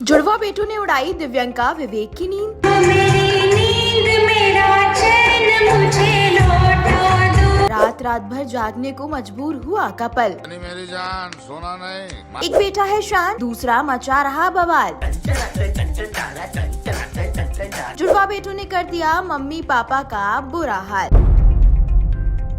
जुड़वा बेटों ने उड़ाई दिव्यंका विवेक की नींद। मेरी नींद मेरा चैन मुझे लौटा दो। रात भर जागने को मजबूर हुआ कपल। मेरी जान सोना नहीं। एक बेटा है शांत, दूसरा मचा रहा बवाल। जुड़वा बेटों ने कर दिया मम्मी पापा का बुरा हाल,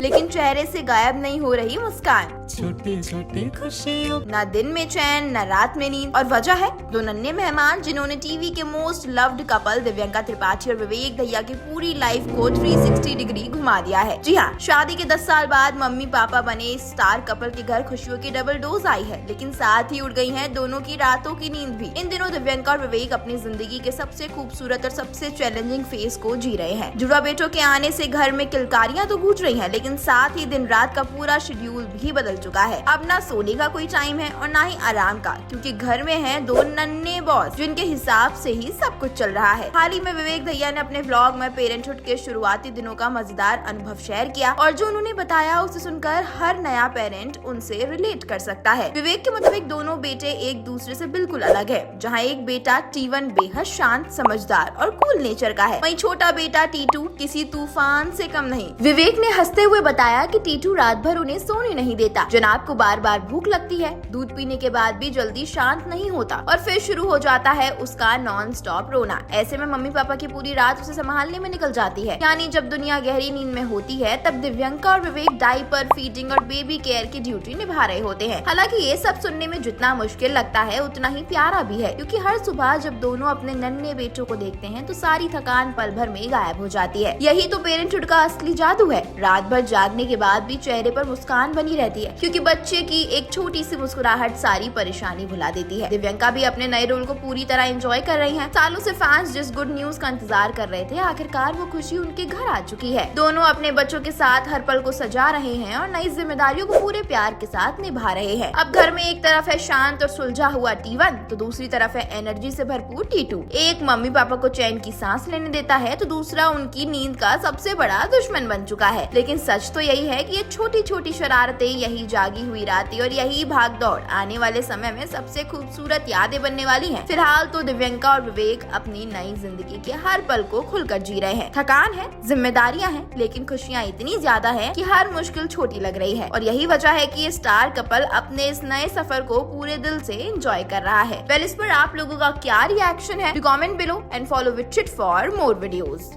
लेकिन चेहरे से गायब नहीं हो रही मुस्कान। छोटी छोटी खुशियों न दिन में चैन न रात में नींद, और वजह है दो नन्हे मेहमान जिन्होंने टीवी के most loved couple Divyanka Tripathi और विवेक दहिया की पूरी लाइफ को 360 डिग्री घुमा दिया है। जी हाँ, शादी के 10 साल बाद मम्मी पापा बने स्टार कपल के घर खुशियों की डबल डोज आई है, लेकिन साथ ही उड़ गई है दोनों की रातों की नींद भी। इन दिनों दिव्यंका और विवेक अपनी जिंदगी के सबसे खूबसूरत और सबसे चैलेंजिंग फेज को जी रहे हैं। जुड़वा बेटों के आने से घर में किलकारियां तो गूंज रही हैं, लेकिन साथ ही दिन रात का पूरा शेड्यूल भी बदल चुका है। अब ना सोने का कोई टाइम है और ना ही आराम का, क्योंकि घर में हैं दो नन्हे बॉस जिनके हिसाब से ही सब कुछ चल रहा है। हाल ही में विवेक दहिया ने अपने व्लॉग में पेरेंटहुड के शुरुआती दिनों का मजेदार अनुभव शेयर किया, और जो उन्होंने बताया उसे सुनकर हर नया पेरेंट उनसे रिलेट कर सकता है। विवेक के मुताबिक दोनों बेटे एक दूसरे से बिल्कुल अलग है। जहाँ एक बेटा टीवन बेहद शांत, समझदार और कूल नेचर का है, वहीं छोटा बेटा टीटू किसी तूफान से कम नहीं। विवेक ने हंसते हुए बताया कि टीटू रात भर उन्हें सोने नहीं देता, जनाब को बार बार भूख लगती है, दूध पीने के बाद भी जल्दी शांत नहीं होता, और फिर शुरू हो जाता है उसका नॉन स्टॉप रोना। ऐसे में मम्मी पापा की पूरी रात उसे संभालने में निकल जाती है। यानी जब दुनिया गहरी नींद में होती है, तब दिव्यंका और विवेक डायपर, फीडिंग और बेबी केयर की ड्यूटी निभा रहे होते हैं। हालांकि ये सब सुनने में जितना मुश्किल लगता है उतना ही प्यारा भी है, क्योंकि हर सुबह जब दोनों अपने नन्हे बेटों को देखते हैं तो सारी थकान पल भर में गायब हो जाती है। यही तो पेरेंटहुड का असली जादू है। रात भर जागने के बाद भी चेहरे पर मुस्कान बनी रहती है, क्योंकि बच्चे की एक छोटी सी मुस्कुराहट सारी परेशानी भुला देती है। दिव्यंका भी अपने नए रोल को पूरी तरह एंजॉय कर रही हैं। सालों से फैंस जिस गुड न्यूज का इंतजार कर रहे थे, आखिरकार वो खुशी उनके घर आ चुकी है। दोनों अपने बच्चों के साथ हर पल को सजा रहे हैं और नई जिम्मेदारियों को पूरे प्यार के साथ निभा रहे हैं। अब घर में एक तरफ है शांत और सुलझा हुआ टीवन, तो दूसरी तरफ है एनर्जी से भरपूर टीटू। एक मम्मी पापा को चैन की सांस लेने देता है, तो दूसरा उनकी नींद का सबसे बड़ा दुश्मन बन चुका है। लेकिन सच तो यही है कि ये छोटी छोटी शरारतें, यही जागी हुई रातें और यही भाग दौड़ आने वाले समय में सबसे खूबसूरत यादें बनने वाली हैं। फिलहाल तो दिव्यंका और विवेक अपनी नई जिंदगी के हर पल को खुलकर जी रहे हैं। थकान है, जिम्मेदारियां हैं, लेकिन खुशियां इतनी ज्यादा हैं कि हर मुश्किल छोटी लग रही है, और यही वजह है कि ये स्टार कपल अपने इस नए सफर को पूरे दिल से एंजॉय कर रहा है। वेल, इस पर आप लोगों का क्या रिएक्शन है? Comment below and follow with chit for more videos.